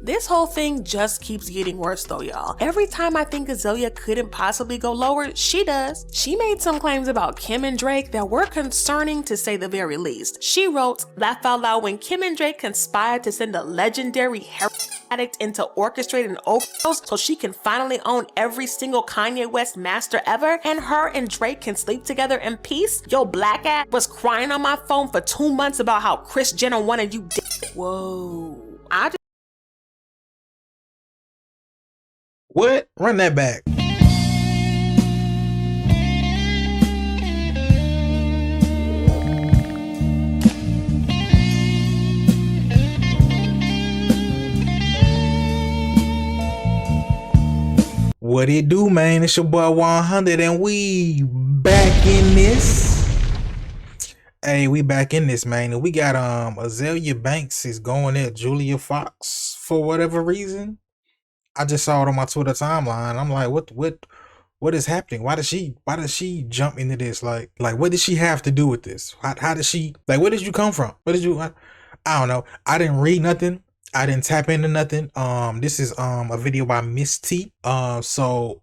This whole thing just keeps getting worse though, y'all. Every time I think Azealia couldn't possibly go lower, she does. She made some claims about Kim and Drake that were concerning to say the very least. She wrote, "Laugh out loud when Kim and Drake conspired to send a legendary heroin addict into orchestrating an overdose so she can finally own every single Kanye West master ever, and her and Drake can sleep together in peace. Yo, black ass was crying on my phone for 2 months about how Kris Jenner wanted you dead." Whoa. What? Run that back. What it do, man? It's your boy 100 and we back in this. Hey, we back in this, man. And we got Azealia Banks is going at Julia Fox for whatever reason. I just saw it on my Twitter timeline. I'm like, what is happening? Why does she jump into this? Like what did she have to do with this? How did she, like, where did you come from? I don't know. I didn't read nothing. I didn't tap into nothing. This is a video by Miss T. So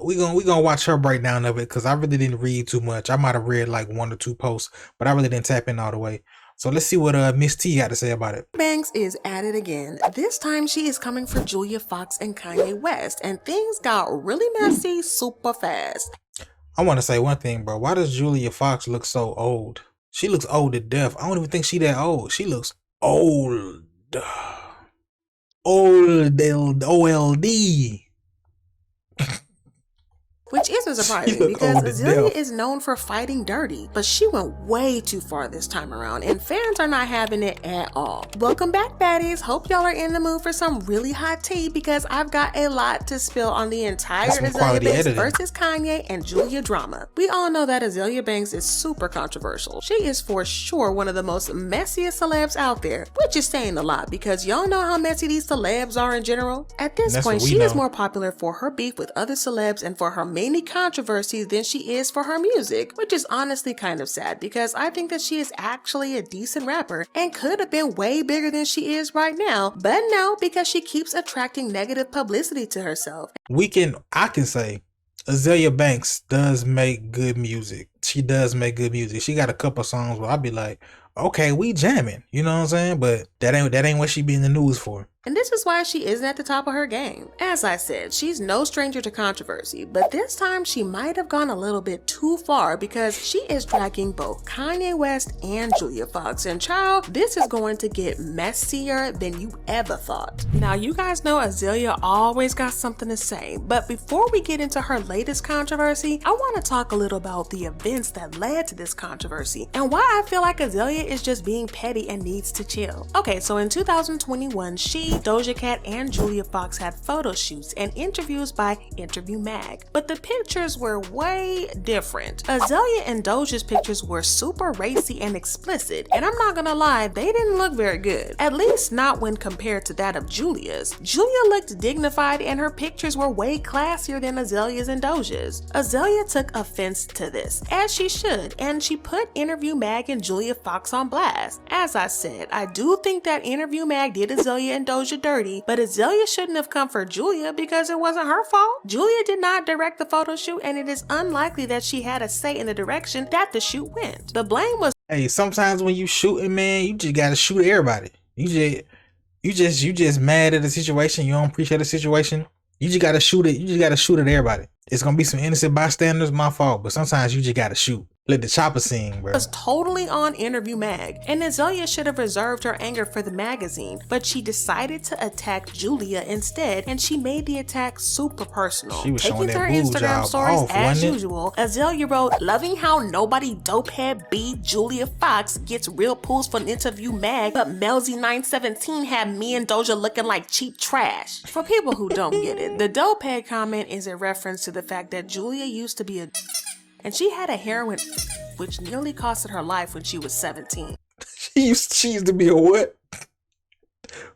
we gonna watch her breakdown of it because I really didn't read too much. I might have read like 1 or 2 posts, but I really didn't tap in all the way. So let's see what Miss T got to say about it. Banks is at it again. This time she is coming for Julia Fox and Kanye West, and things got really messy super fast. I want to say one thing, bro. Why does Julia Fox look so old? She looks old to death. I don't even think she that old. She looks old. Old OLD. Which isn't surprising because Azealia is known for fighting dirty, but she went way too far this time around and fans are not having it at all. Welcome back, baddies. Hope y'all are in the mood for some really hot tea because I've got a lot to spill on the entire Azealia Banks versus Kanye and Julia drama. We all know that Azealia Banks is super controversial. She is for sure one of the most messiest celebs out there, which is saying a lot because y'all know how messy these celebs are in general. At this point, she is more popular for her beef with other celebs and for her many controversies than she is for her music, which is honestly kind of sad because I think that she is actually a decent rapper and could have been way bigger than she is right now, but no, because she keeps attracting negative publicity to herself. I can say Azealia Banks does make good music. She does make good music. She got a couple songs where I'll be like, okay, we jamming, you know what I'm saying? But that ain't what she be in the news for. And this is why she isn't at the top of her game. As I said, she's no stranger to controversy, but this time she might have gone a little bit too far because she is dragging both Kanye West and Julia Fox. And child, this is going to get messier than you ever thought. Now, you guys know Azealia always got something to say, but before we get into her latest controversy, I want to talk a little about the events that led to this controversy and why I feel like Azealia is just being petty and needs to chill. Okay, so in 2021, Doja Cat and Julia Fox had photo shoots and interviews by Interview Mag, but the pictures were way different. Azealia and Doja's pictures were super racy and explicit, and I'm not gonna lie, they didn't look very good, at least not when compared to that of Julia's. Julia looked dignified and her pictures were way classier than Azalea's and Doja's. Azealia took offense to this, as she should, and she put Interview Mag and Julia Fox on blast. As I said, I do think that Interview Mag did Azealia and Doja dirty, but Azealia shouldn't have come for Julia because it wasn't her fault. Julia did not direct the photo shoot, and it is unlikely that she had a say in the direction that the shoot went. The blame was— Hey, sometimes when you shooting, man, you just gotta shoot everybody. You just mad at the situation. You don't appreciate the situation. You just gotta shoot it. You just gotta shoot at everybody. It's gonna be some innocent bystanders, my fault, but sometimes you just gotta shoot. Let the chopper sing, bro. Was totally on Interview Mag, and Azealia should have reserved her anger for the magazine, but she decided to attack Julia instead, and she made the attack super personal. She was taking to her Instagram stories as usual. Azealia wrote, "Loving how nobody dopehead B Julia Fox gets real pools from Interview Mag, but Melzy 917 had me and Doja looking like cheap trash." For people who don't get it, the dopehead comment is a reference to the fact that Julia used to be a and she had a heroin which nearly costed her life when she was 17. She used to be a what?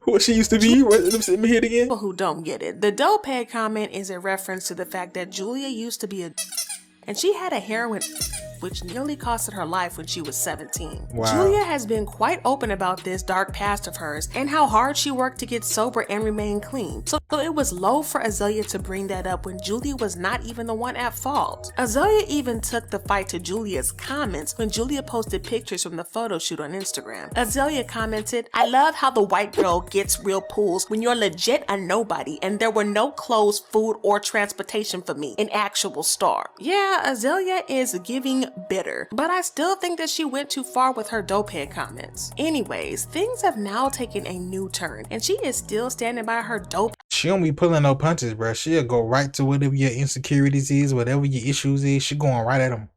What she used to be? Let me hear it again. People who don't get it, the dopehead comment is a reference to the fact that Julia used to be a and she had a heroin which nearly costed her life when she was 17. Wow. Julia has been quite open about this dark past of hers and how hard she worked to get sober and remain clean. So it was low for Azealia to bring that up when Julia was not even the one at fault. Azealia even took the fight to Julia's comments when Julia posted pictures from the photo shoot on Instagram. Azealia commented, "I love how the white girl gets real pools when you're legit a nobody and there were no clothes, food, or transportation for me, an actual star." Yeah, Azealia is giving bitter, but I still think that she went too far with her dopehead comments. Anyways, things have now taken a new turn and she is still standing by her dope. She don't be pulling no punches, bro. She'll go right to whatever your insecurities is, whatever your issues is. She going right at them.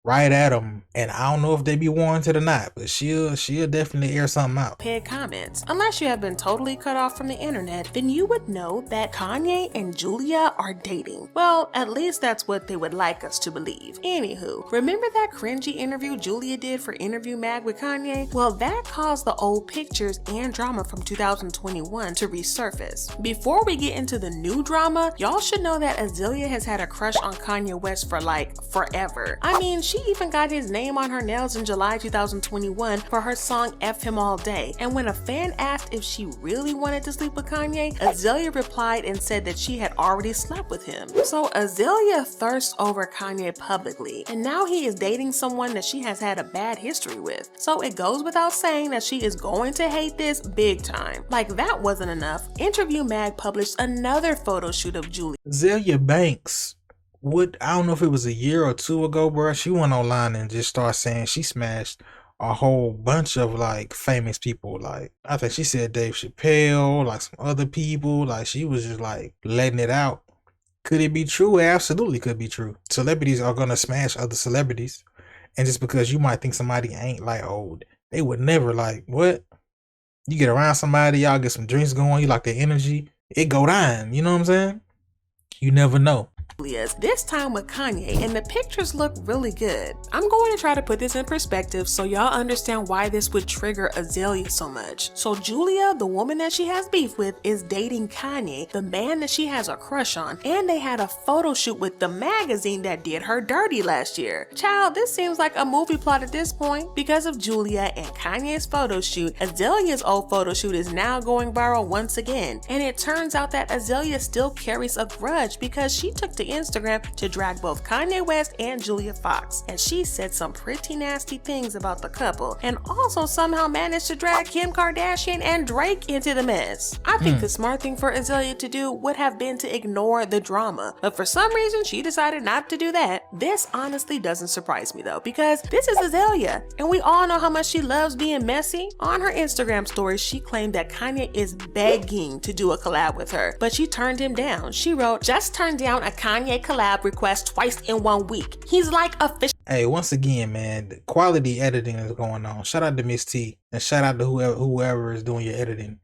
Right at them, and I don't know if they be warranted or not, but she'll definitely air something out. Comments. Unless you have been totally cut off from the internet, then you would know that Kanye and Julia are dating. Well, at least that's what they would like us to believe. Anywho, remember that cringy interview Julia did for Interview Mag with Kanye? Well, that caused the old pictures and drama from 2021 to resurface. Before we get into the new drama, y'all should know that Azealia has had a crush on Kanye West for like forever. I mean, she even got his name on her nails in July 2021 for her song F Him All Day. And when a fan asked if she really wanted to sleep with Kanye, Azealia replied and said that she had already slept with him. So Azealia thirsts over Kanye publicly, and now he is dating someone that she has had a bad history with. So it goes without saying that she is going to hate this big time. Like that wasn't enough, Interview Mag published another photo shoot of Julia. Azealia Banks. I don't know if it was a year or two ago, bro. She went online and just started saying she smashed a whole bunch of like famous people. Like I think she said Dave Chappelle, like some other people. Like she was just like letting it out. Could it be true? It absolutely could be true. Celebrities are gonna smash other celebrities, and just because you might think somebody ain't like old, they would never like what. You get around somebody, y'all get some drinks going, you like their energy, it go down. You know what I'm saying? You never know. This time with Kanye, and the pictures look really good. I'm going to try to put this in perspective so y'all understand why this would trigger Azealia so much. So Julia, the woman that she has beef with, is dating Kanye, the man that she has a crush on, and they had a photo shoot with the magazine that did her dirty last year. Child, this seems like a movie plot at this point. Because of Julia and Kanye's photo shoot, Azealia's old photo shoot is now going viral once again, and it turns out that Azealia still carries a grudge because she took to Instagram to drag both Kanye West and Julia Fox, and she said some pretty nasty things about the couple, and also somehow managed to drag Kim Kardashian and Drake into the mess. I think the smart thing for Azealia to do would have been to ignore the drama, but for some reason she decided not to do that. This honestly doesn't surprise me though, because this is Azealia, and we all know how much she loves being messy. On her Instagram story, she claimed that Kanye is begging to do a collab with her, but she turned him down. She wrote, "Just turned down a Kanye collab request twice in 1 week. He's like a fish." Hey, once again, man, the quality editing is going on. Shout out to Miss T, and shout out to whoever is doing your editing.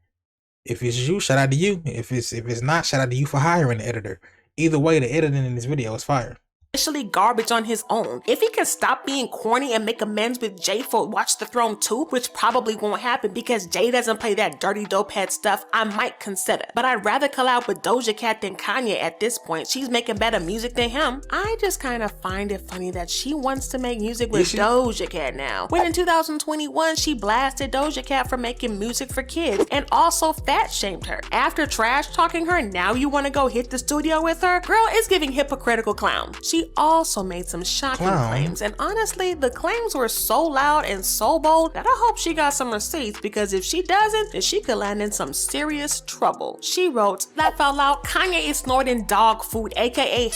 If it's you, shout out to you. If it's not, shout out to you for hiring an editor. Either way, the editing in this video is fire. Officially garbage on his own. If he can stop being corny and make amends with Jay for Watch the Throne 2, which probably won't happen because Jay doesn't play that dirty dope head stuff, I might consider. But I'd rather collab with Doja Cat than Kanye at this point. She's making better music than him. I just kind of find it funny that she wants to make music with Doja Cat now, when in 2021 she blasted Doja Cat for making music for kids and also fat shamed her. After trash talking her, now you want to go hit the studio with her? Girl, it's giving hypocritical clown. She also made some shocking claims, and honestly, the claims were so loud and so bold that I hope she got some receipts, because if she doesn't, then she could land in some serious trouble. She wrote, "Laugh out loud, Kanye is snorting dog food, aka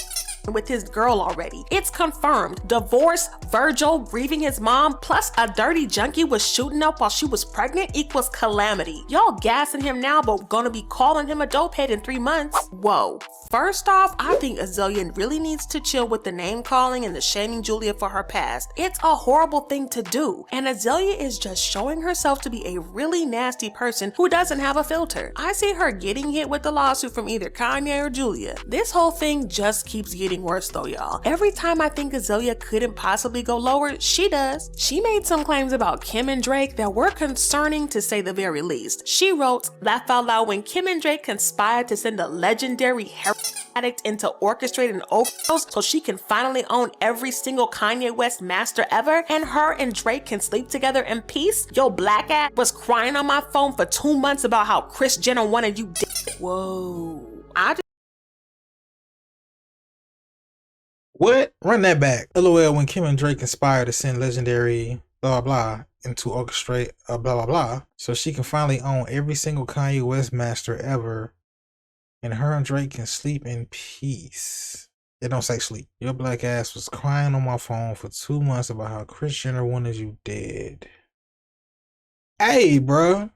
with his girl already. It's confirmed. Divorce, Virgil grieving his mom, plus a dirty junkie was shooting up while she was pregnant equals calamity. Y'all gassing him now, but gonna be calling him a dopehead in 3 months. Whoa." First off, I think Azealia really needs to chill with the name calling and the shaming Julia for her past. It's a horrible thing to do, and Azealia is just showing herself to be a really nasty person who doesn't have a filter. I see her getting hit with the lawsuit from either Kanye or Julia. This whole thing just keeps getting worse though, y'all. Every time I think Azealia couldn't possibly go lower, she does. She made some claims about Kim and Drake that were concerning to say the very least. She wrote, "Laugh out loud, when Kim and Drake conspired to send a legendary addict into orchestrating an overdose so she can finally own every single Kanye West master ever, and her and Drake can sleep together in peace? Yo, black ass was crying on my phone for 2 months about how Kris Jenner wanted you dead. Whoa. What? Run that back. LOL, when Kim and Drake conspired to send legendary blah blah and to orchestrate blah blah blah so she can finally own every single Kanye West master ever, and her and Drake can sleep in peace. It don't say sleep. Your black ass was crying on my phone for 2 months about how Kris Jenner wanted you dead. Hey, bro.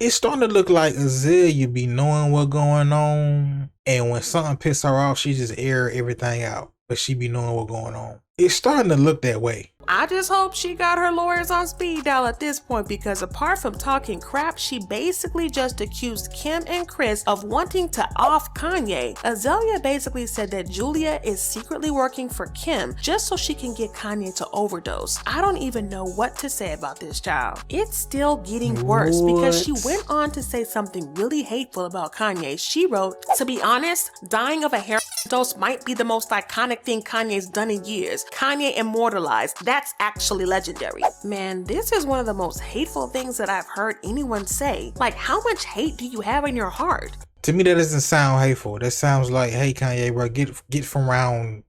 It's starting to look like Azealia be knowing what's going on, and when something pisses her off, she just air everything out, but she be knowing what's going on. It's starting to look that way. I just hope she got her lawyers on speed dial at this point, because apart from talking crap, she basically just accused Kim and Kris of wanting to off Kanye. Azealia basically said that Julia is secretly working for Kim just so she can get Kanye to overdose. I don't even know what to say about this child. It's still getting worse because she went on to say something really hateful about Kanye. She wrote, "To be honest, dying of a heroin dose might be the most iconic thing Kanye's done in years. Kanye immortalized. That's actually legendary." Man, this is one of the most hateful things that I've heard anyone say. Like, how much hate do you have in your heart? To me, that doesn't sound hateful. That sounds like, hey, Kanye, bro, get from around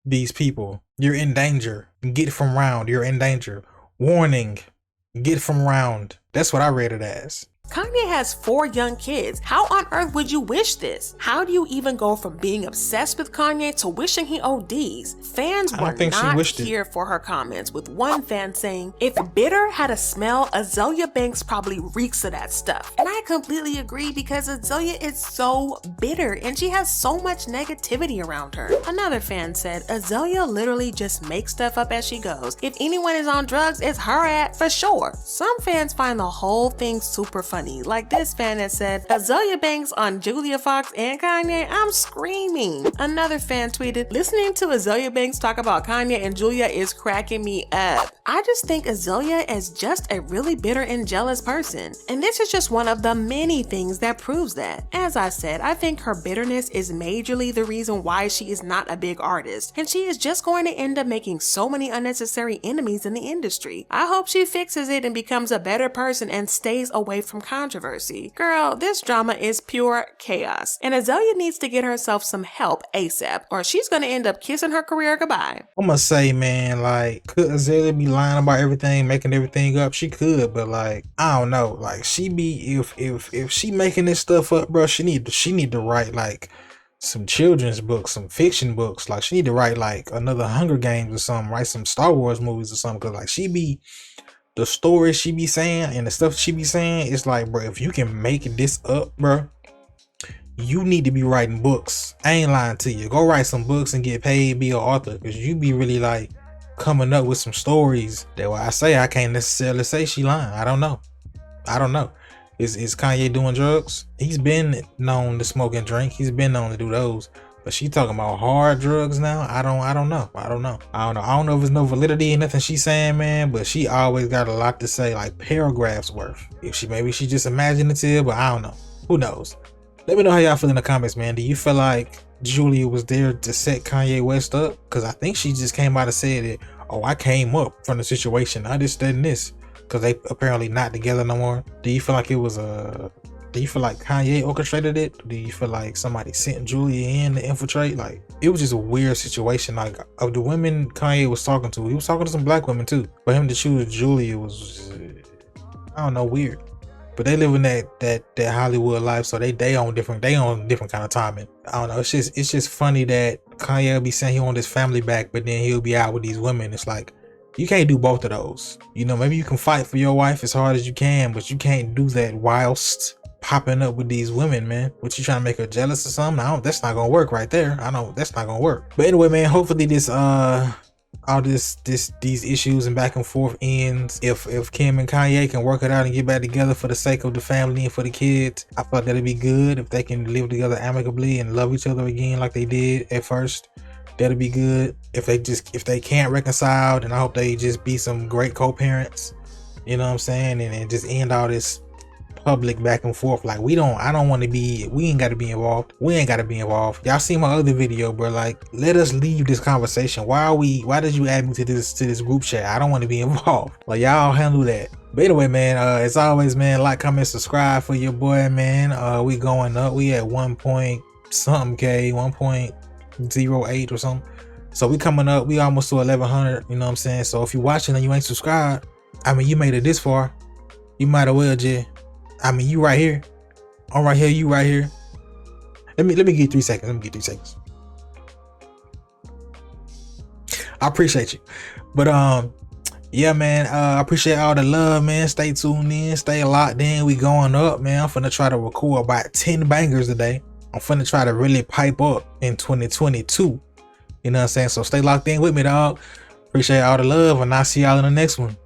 these people. You're in danger. Get from around. You're in danger. Warning. Get from around. That's what I read it as. Kanye has 4 young kids. How on earth would you wish this? How do you even go from being obsessed with Kanye to wishing he ODs? Fans were not here for her comments, with one fan saying, "If bitter had a smell, Azealia Banks probably reeks of that stuff." And I completely agree, because Azealia is so bitter and she has so much negativity around her. Another fan said, "Azealia literally just makes stuff up as she goes. If anyone is on drugs, it's her at for sure." Some fans find the whole thing super funny. Like this fan that said, "Azealia Banks on Julia Fox and Kanye, I'm screaming." Another fan tweeted, "Listening to Azealia Banks talk about Kanye and Julia is cracking me up." I just think Azealia is just a really bitter and jealous person. And this is just one of the many things that proves that. As I said, I think her bitterness is majorly the reason why she is not a big artist. And she is just going to end up making so many unnecessary enemies in the industry. I hope she fixes it and becomes a better person and stays away from controversy. Girl, this drama is pure chaos, and Azealia needs to get herself some help ASAP, or she's gonna end up kissing her career goodbye. I'm gonna say, man, like, could Azealia be lying about everything, making everything up? She could, but like, I don't know. Like, she be if she making this stuff up, bro, she need to write like some children's books, some fiction books. Like, she need to write like another Hunger Games or something, write some Star Wars movies or something. Cause like, the stories she be saying and the stuff she be saying, it's like, bro, if you can make this up, bro, you need to be writing books. I ain't lying to you. Go write some books and get paid, be an author, because you be really like coming up with some stories that I can't necessarily say she lying. I don't know. Is Kanye doing drugs? He's been known to smoke and drink. He's been known to do those. But she talking about hard drugs now. I don't know. I don't know if there's no validity in nothing she's saying, man. But she always got a lot to say, like paragraphs worth. Maybe she just imaginative, but I don't know. Who knows? Let me know how y'all feel in the comments, man. Do you feel like Julia was there to set Kanye West up? Because I think she just came out and said it. Oh, I came up from the situation. I just did this. Because they apparently not together no more. Do you feel like it was do you feel like Kanye orchestrated it? Do you feel like somebody sent Julia in to infiltrate? Like, it was just a weird situation. Like, of the women Kanye was talking to, he was talking to some black women too. For him to choose Julia was, I don't know, weird. But they live in that Hollywood life, so they on different kind of timing. I don't know. It's just funny that Kanye will be saying he want his family back, but then he'll be out with these women. It's like, you can't do both of those. You know, maybe you can fight for your wife as hard as you can, but you can't do that whilst popping up with these women, man. What, you trying to make her jealous or something? That's not gonna work right there. I know that's not gonna work. But anyway, man, hopefully this these issues and back and forth ends. If Kim and Kanye can work it out and get back together for the sake of the family and for the kids, I thought that'd be good. If they can live together amicably and love each other again like they did at first, that'll be good. If they can't reconcile, then I hope they just be some great co-parents, you know what I'm saying, and just end all this public back and forth. Like we ain't gotta be involved. We ain't gotta be involved. Y'all see my other video, bro. Like, let us leave this conversation. Why did you add me to this group chat? I don't want to be involved. Like, y'all handle that. But anyway, man, as always, man, like, comment, subscribe for your boy, man. We going up. We at 1 point something K, 1.08 or something. So we coming up. We almost to 1100. You know what I'm saying? So if you're watching and you ain't subscribed, I mean, you made it this far. You might as well just, I mean, you right here. I'm right here. You right here. Let me get 3 seconds. Let me get 3 seconds. I appreciate you. But yeah, man, I appreciate all the love, man. Stay tuned in, stay locked in. We going up, man. I'm finna try to record about 10 bangers today. I'm finna try to really pipe up in 2022. You know what I'm saying? So stay locked in with me, dog. Appreciate all the love, and I'll see y'all in the next one.